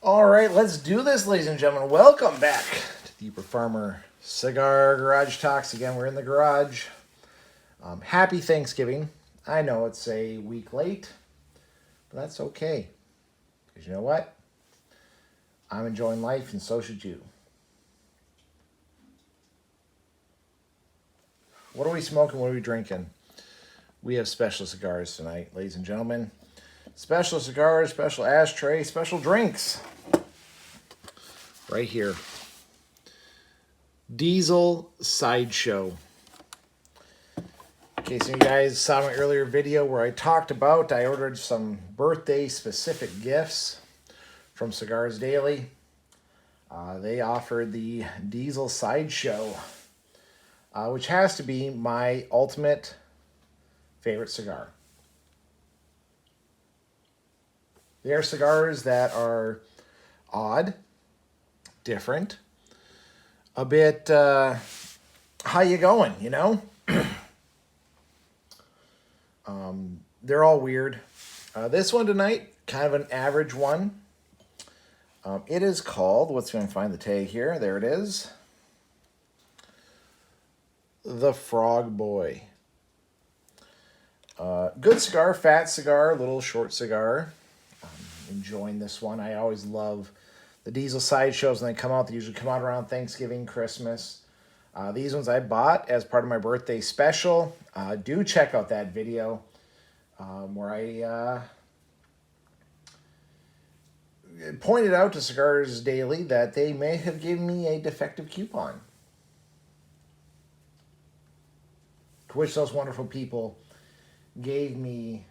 All right, let's do this, ladies and gentlemen. Welcome back to Deeper Farmer Cigar Garage Talks. Again, we're in the garage. Happy Thanksgiving. I know it's a week late, but that's okay. Because you know what? I'm enjoying life, and so should you. What are we smoking? What are we drinking? We have special cigars tonight, ladies and gentlemen. Special cigars, special ashtray, special drinks. Right here. Diesel Sideshow. Okay, so you guys saw my earlier video where I talked about I ordered some birthday specific gifts from Cigars Daily. They offered the Diesel Sideshow, which has to be my ultimate favorite cigar. They are cigars that are odd, different, a bit, how you going, you know? They're all weird. This one tonight, kind of an average one. It is called, let's go and find the tag here. There it is. The Frog Boy. Good cigar, fat cigar, little short cigar. Enjoying this one. I always love the Diesel Sideshows when they come out. They usually come out around Thanksgiving, Christmas. These ones I bought as part of my birthday special. Do check out that video where I pointed out to Cigars Daily that they may have given me a defective coupon. To which those wonderful people gave me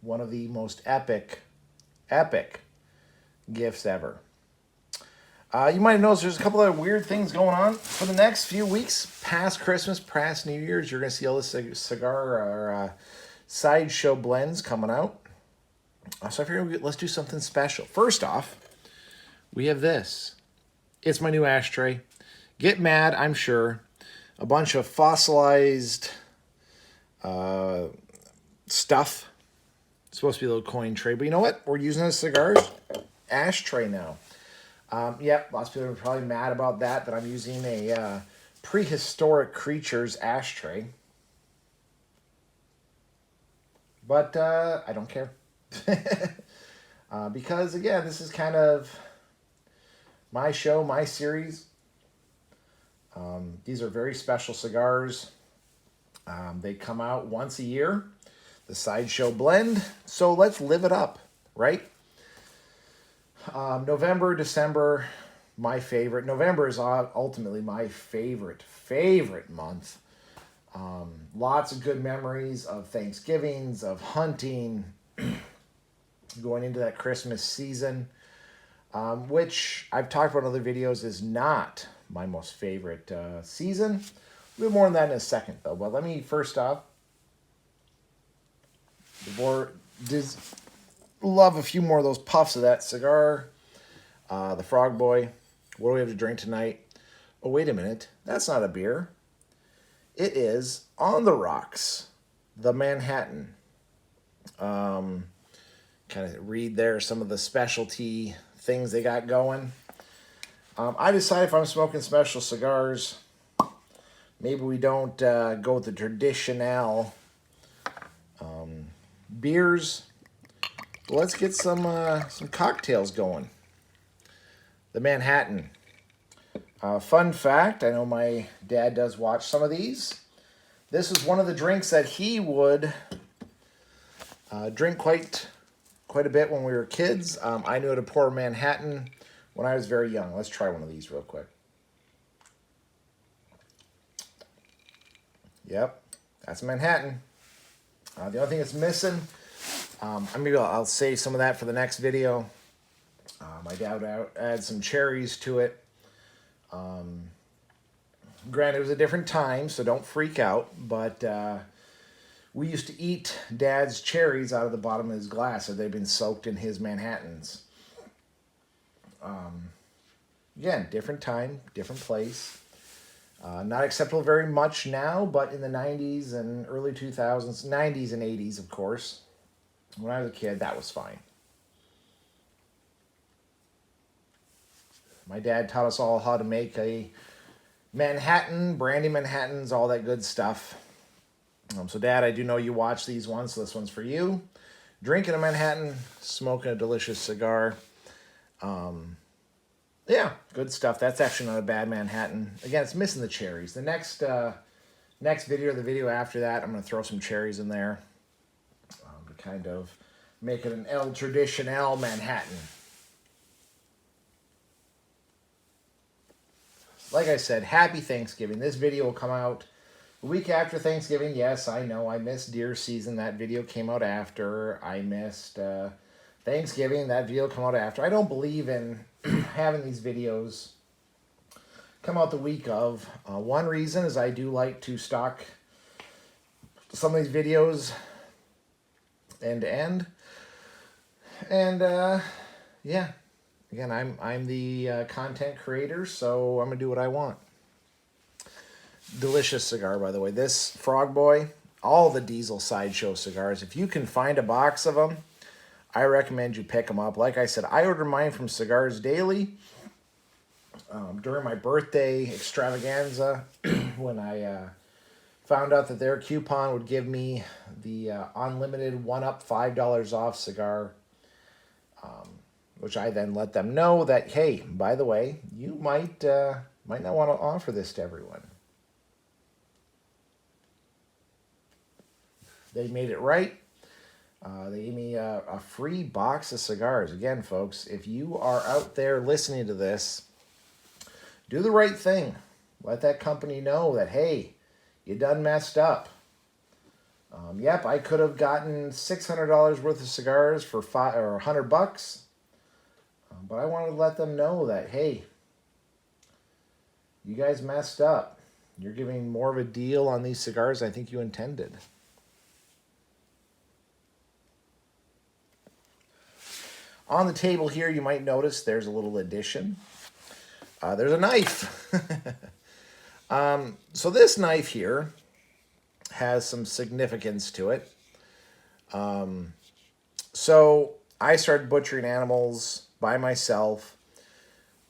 one of the most epic gifts ever. You might have noticed there's a couple of weird things going on for the next few weeks, past Christmas, past New Year's. You're going to see all this cigar or Sideshow blends coming out. So I figured let's do something special. First off, we have this. It's my new ashtray. Get mad, I'm sure. A bunch of fossilized stuff. It's supposed to be a little coin tray, but you know what? We're using a cigar ashtray now. Lots of people are probably mad about that I'm using a prehistoric creatures ashtray. But I don't care. Because, again, this is kind of my show, my series. These are very special cigars. They come out once a year. The Sideshow blend. So let's live it up, right? November, December, my favorite. November is ultimately my favorite month. Lots of good memories of Thanksgivings, of hunting, going into that Christmas season, which I've talked about in other videos is not my most favorite season. A little more on that in a second, though. But let me first off, love a few more of those puffs of that cigar. The Frog Boy. What do we have to drink tonight? Oh, wait a minute. That's not a beer. It is On the Rocks, the Manhattan. Kind of read there some of the specialty things they got going. I decided if I'm smoking special cigars, maybe we don't go with the traditional beers. Let's get some cocktails going. The Manhattan. Fun fact, I know my dad does watch some of these. This is one of the drinks that he would drink quite a bit when we were kids. I knew how to pour Manhattan when I was very young. Let's try one of these real quick. Yep, that's Manhattan. The only thing that's missing, maybe I'll save some of that for the next video. My dad would add some cherries to it. Granted, it was a different time, so don't freak out. But we used to eat Dad's cherries out of the bottom of his glass if they'd been soaked in his Manhattans. Again, different time, different place. Not acceptable very much now, but in the 90s and early 2000s, 90s and 80s, of course, when I was a kid, that was fine. My dad taught us all how to make a Manhattan, brandy Manhattans, all that good stuff. So, Dad, I do know you watch these ones, so this one's for you. Drinking a Manhattan, smoking a delicious cigar. Yeah, good stuff. That's actually not a bad Manhattan. Again, it's missing the cherries. The next video, the video after that, I'm going to throw some cherries in there to kind of make it an El Tradicional Manhattan. Like I said, happy Thanksgiving. This video will come out the week after Thanksgiving. Yes, I know I missed deer season. That video came out after. I missed Thanksgiving. That video came out after. I don't believe in having these videos come out the week of. One reason is I do like to stock some of these videos end to end. And yeah. Again, I'm the content creator, so I'm going to do what I want. Delicious cigar, by the way. This Frog Boy, all the Diesel Sideshow cigars, if you can find a box of them, I recommend you pick them up. Like I said, I order mine from Cigars Daily during my birthday extravaganza when I found out that their coupon would give me the unlimited 1-up $5 off cigar. Which I then let them know that, hey, by the way, you might not want to offer this to everyone. They made it right. They gave me a free box of cigars. Again, folks, if you are out there listening to this, do the right thing. Let that company know that, hey, you done messed up. Yep, I could have gotten $600 worth of cigars for $100. But I wanted to let them know that, hey, you guys messed up. You're giving more of a deal on these cigars than I think you intended. On the table here, you might notice there's a little addition. There's a knife. So this knife here has some significance to it. So I started butchering animals by myself,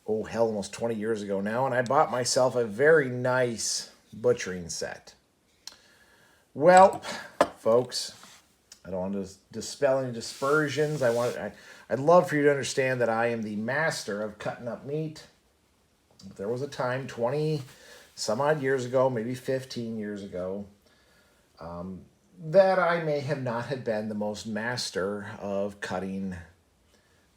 oh hell, almost 20 years ago now, and I bought myself a very nice butchering set. Well, folks, I don't want to dispel any dispersions. I'd love for you to understand that I am the master of cutting up meat. There was a time 20 some odd years ago, maybe 15 years ago, that I may have not had been the most master of cutting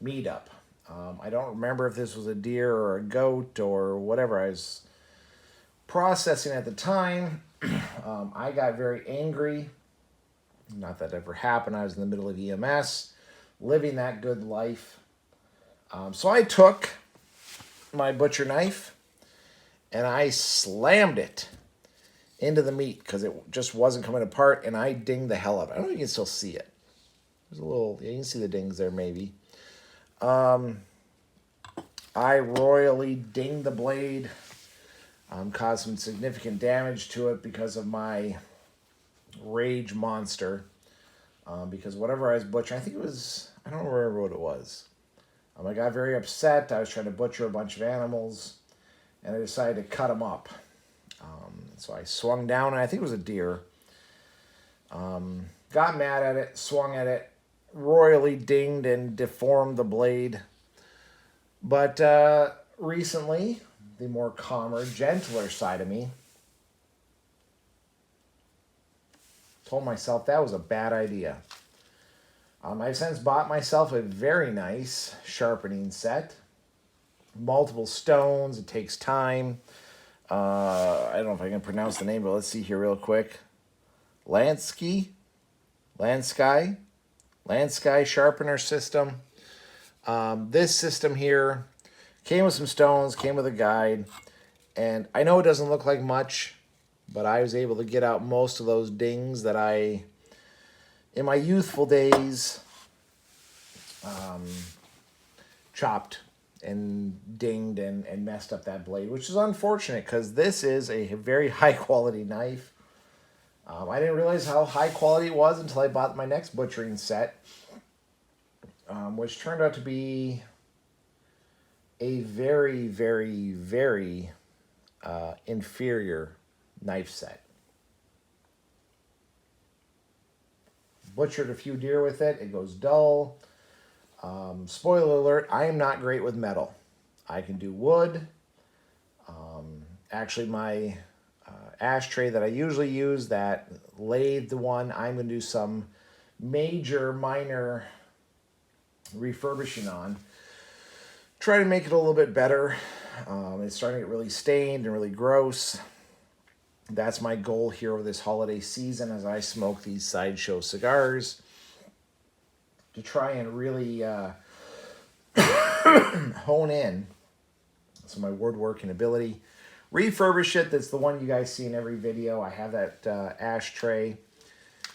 meat up. I don't remember if this was a deer or a goat or whatever I was processing at the time. I got very angry. Not that ever happened. I was in the middle of EMS, living that good life. So I took my butcher knife and I slammed it into the meat because it just wasn't coming apart, and I dinged the hell out of it. I don't know if you can still see it. There's a little, yeah, you can see the dings there maybe. I royally dinged the blade, caused some significant damage to it because of my rage monster. Because whatever I was butchering, I think it was, I don't remember what it was. I got very upset. I was trying to butcher a bunch of animals, and I decided to cut them up. So I swung down, and I think it was a deer. Got mad at it, swung at it, royally dinged and deformed the blade. But recently, the more calmer, gentler side of me told myself that was a bad idea. I've since bought myself a very nice sharpening set. Multiple stones. It takes time. I don't know if I can pronounce the name, but let's see here real quick. Lansky sharpener system. This system here came with some stones, came with a guide, and I know it doesn't look like much, but I was able to get out most of those dings that I, in my youthful days, chopped and dinged and messed up that blade, which is unfortunate because this is a very high quality knife. I didn't realize how high quality it was until I bought my next butchering set, which turned out to be a very, very, very inferior knife set. Butchered a few deer with it. It goes dull. Spoiler alert, I am not great with metal. I can do wood. Actually, my ashtray that I usually use, that lathed one, I'm going to do some minor refurbishing on. Try to make it a little bit better. It's starting to get really stained and really gross. That's my goal here over this holiday season as I smoke these Sideshow cigars, to try and really hone in some of my woodworking ability. Refurbish it. That's the one you guys see in every video. I have that ashtray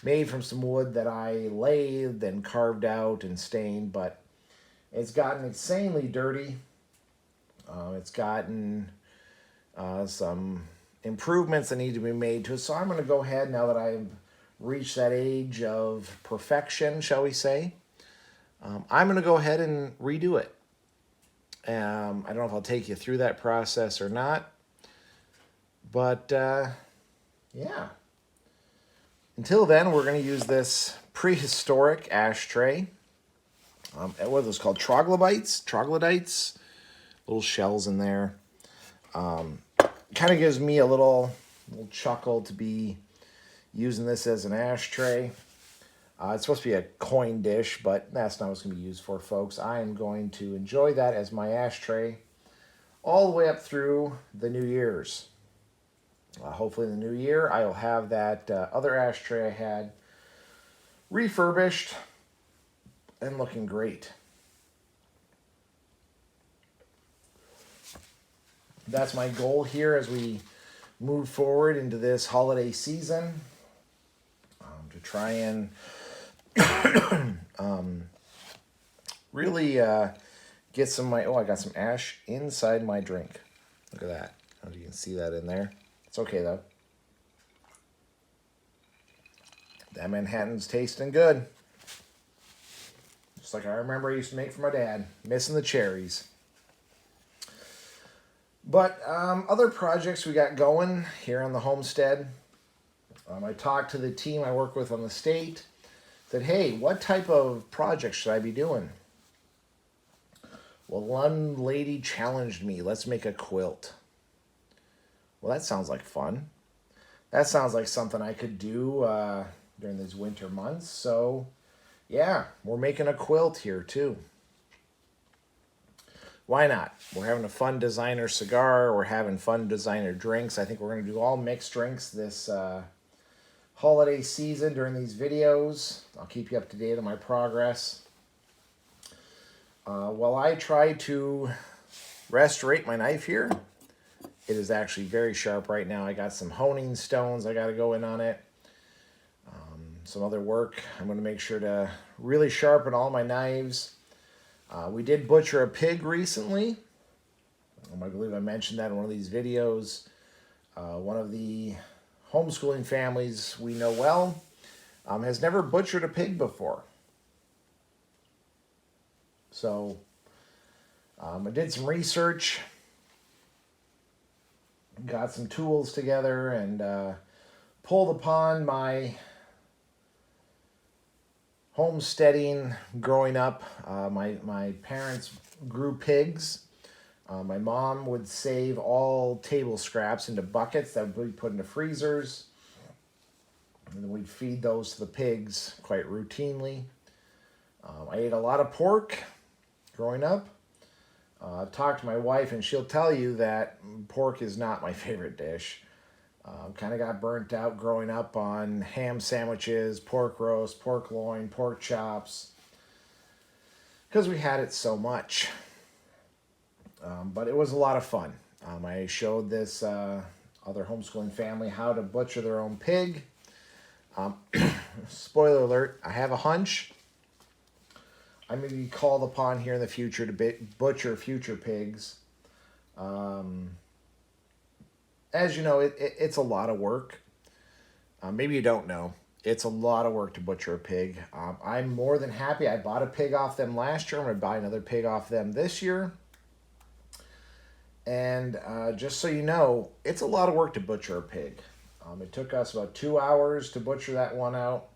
made from some wood that I lathed and carved out and stained, but it's gotten insanely dirty. It's gotten some improvements that need to be made to it. So I'm going to go ahead, now that I've reached that age of perfection, shall we say, I'm going to go ahead and redo it. I don't know if I'll take you through that process or not, but yeah. Until then, we're going to use this prehistoric ashtray. What are those called? Troglodytes? Little shells in there. Kind of gives me a little chuckle to be using this as an ashtray. It's supposed to be a coin dish, but that's not what it's going to be used for, folks. I am going to enjoy that as my ashtray all the way up through the New Year's. Hopefully in the new year, I will have that other ashtray I had refurbished and looking great. That's my goal here as we move forward into this holiday season, to try and really get some of my... Oh, I got some ash inside my drink. Look at that. I don't know if you can see that in there. It's okay, though. That Manhattan's tasting good. Just like I remember I used to make for my dad. Missing the cherries. But other projects we got going here on the homestead. I talked to the team I work with on the state. Said, hey, what type of project should I be doing? Well, one lady challenged me. Let's make a quilt. Well, that sounds like fun. That sounds like something I could do during these winter months. So, yeah, we're making a quilt here, too. Why not? We're having a fun designer cigar. We're having fun designer drinks. I think we're going to do all mixed drinks this holiday season during these videos. I'll keep you up to date on my progress. While I try to restorate my knife here, it is actually very sharp right now. I got some honing stones I got to go in on it. Some other work. I'm going to make sure to really sharpen all my knives. We did butcher a pig recently. I believe I mentioned that in one of these videos. One of the homeschooling families we know well has never butchered a pig before. So I did some research, got some tools together, and pulled upon my homesteading growing up. My parents grew pigs. My mom would save all table scraps into buckets that would be put into freezers. And then we'd feed those to the pigs quite routinely. I ate a lot of pork growing up. Talk to my wife and she'll tell you that pork is not my favorite dish. Kind of got burnt out growing up on ham sandwiches, pork roast, pork loin, pork chops, because we had it so much. But it was a lot of fun. I showed this other homeschooling family how to butcher their own pig. Spoiler alert, I have a hunch I'm going to be called upon here in the future to butcher future pigs. As you know, it's a lot of work. Maybe you don't know. It's a lot of work to butcher a pig. I'm more than happy. I bought a pig off them last year. I'm going to buy another pig off them this year. And just so you know, it's a lot of work to butcher a pig. It took us about 2 hours to butcher that one out.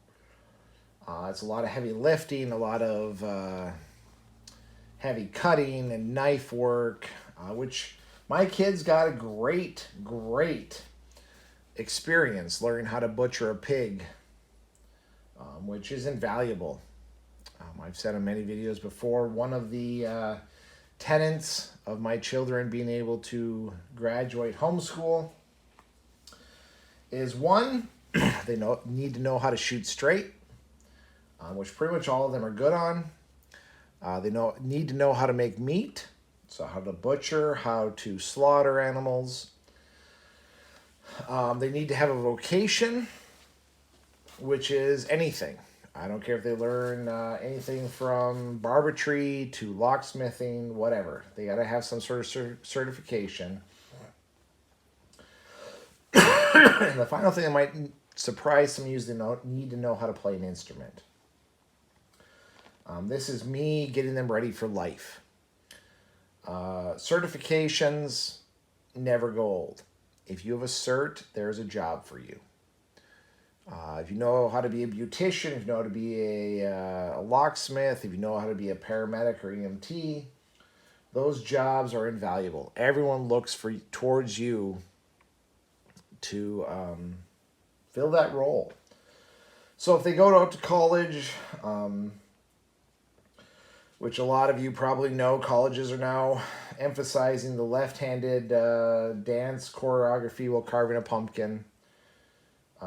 It's a lot of heavy lifting, a lot of heavy cutting and knife work, which my kids got a great experience learning how to butcher a pig, which is invaluable. I've said in many videos before, one of the tenets of my children being able to graduate homeschool is one, they need to know how to shoot straight, which pretty much all of them are good on. They need to know how to make meat, so how to butcher, how to slaughter animals. They need to have a vocation, which is anything. I don't care if they learn anything from barbatry to locksmithing, whatever. They got to have some sort of certification. And the final thing that might surprise some of you is they need to know how to play an instrument. This is me getting them ready for life. Certifications never go old. If you have a cert, there's a job for you. If you know how to be a beautician, if you know how to be a locksmith, if you know how to be a paramedic or EMT, those jobs are invaluable. Everyone looks towards you to fill that role. So if they go out to college, which a lot of you probably know, colleges are now emphasizing the left-handed dance choreography while carving a pumpkin.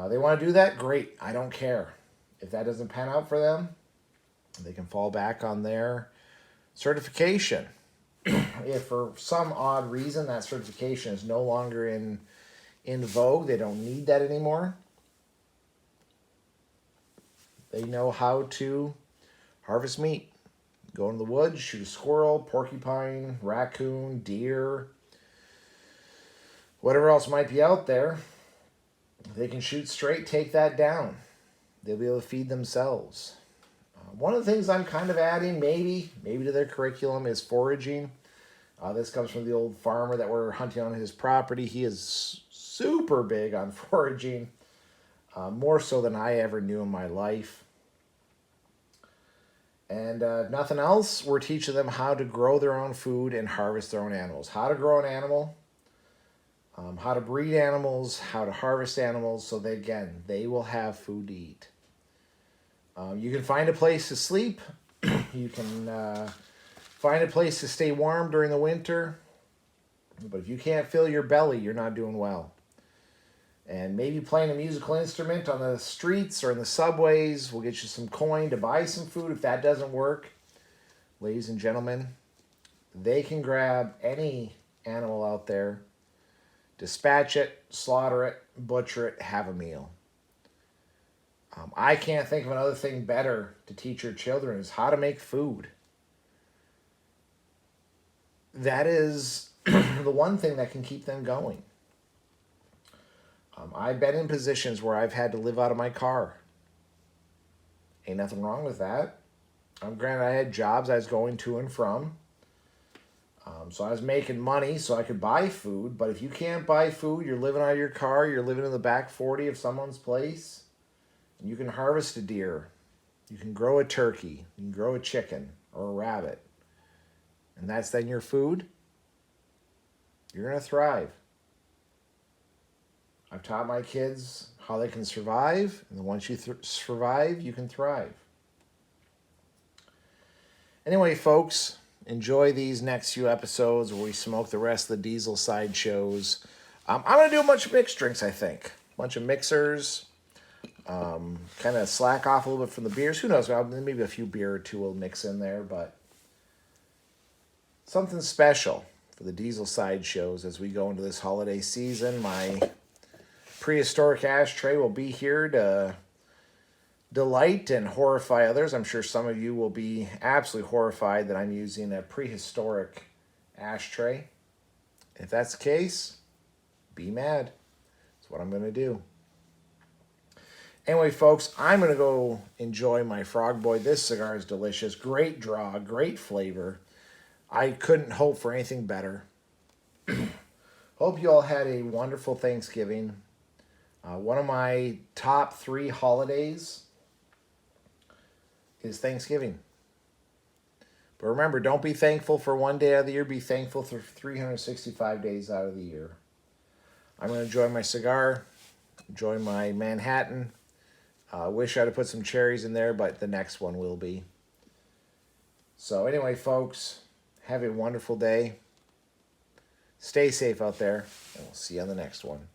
They want to do that? Great. I don't care. If that doesn't pan out for them, they can fall back on their certification. If for some odd reason that certification is no longer in vogue, they don't need that anymore, they know how to harvest meat. Go in the woods, shoot a squirrel, porcupine, raccoon, deer, whatever else might be out there. They can shoot straight, take that down. They'll be able to feed themselves. One of the things I'm kind of adding, maybe to their curriculum, is foraging. This comes from the old farmer that we're hunting on his property. He is super big on foraging, more so than I ever knew in my life. And if nothing else, we're teaching them how to grow their own food and harvest their own animals. How to grow an animal, how to breed animals, how to harvest animals, so that, they will have food to eat. You can find a place to sleep. You can find a place to stay warm during the winter. But if you can't fill your belly, you're not doing well. And maybe playing a musical instrument on the streets or in the subways will get you some coin to buy some food. If that doesn't work, ladies and gentlemen, they can grab any animal out there, dispatch it, slaughter it, butcher it, have a meal. I can't think of another thing better to teach your children is how to make food. That is the one thing that can keep them going. I've been in positions where I've had to live out of my car. Ain't nothing wrong with that. Granted, I had jobs I was going to and from. So I was making money so I could buy food. But if you can't buy food, you're living out of your car, you're living in the back 40 of someone's place, and you can harvest a deer. You can grow a turkey. You can grow a chicken or a rabbit. And that's then your food. You're going to thrive. I've taught my kids how they can survive, and once you survive, you can thrive. Anyway, folks, enjoy these next few episodes where we smoke the rest of the diesel sideshows. I'm going to do a bunch of mixed drinks, I think. A bunch of mixers. Kind of slack off a little bit from the beers. Who knows? Maybe a few beer or two will mix in there, but something special for the diesel sideshows as we go into this holiday season. My prehistoric ashtray will be here to delight and horrify others. I'm sure some of you will be absolutely horrified that I'm using a prehistoric ashtray. If that's the case, be mad. That's what I'm going to do. Anyway, folks, I'm going to go enjoy my Frog Boy. This cigar is delicious. Great draw, great flavor. I couldn't hope for anything better. Hope you all had a wonderful Thanksgiving. One of my top 3 holidays is Thanksgiving. But remember, don't be thankful for one day out of the year. Be thankful for 365 days out of the year. I'm going to enjoy my cigar, enjoy my Manhattan. Wish I'd have put some cherries in there, but the next one will be. So anyway, folks, have a wonderful day. Stay safe out there, and we'll see you on the next one.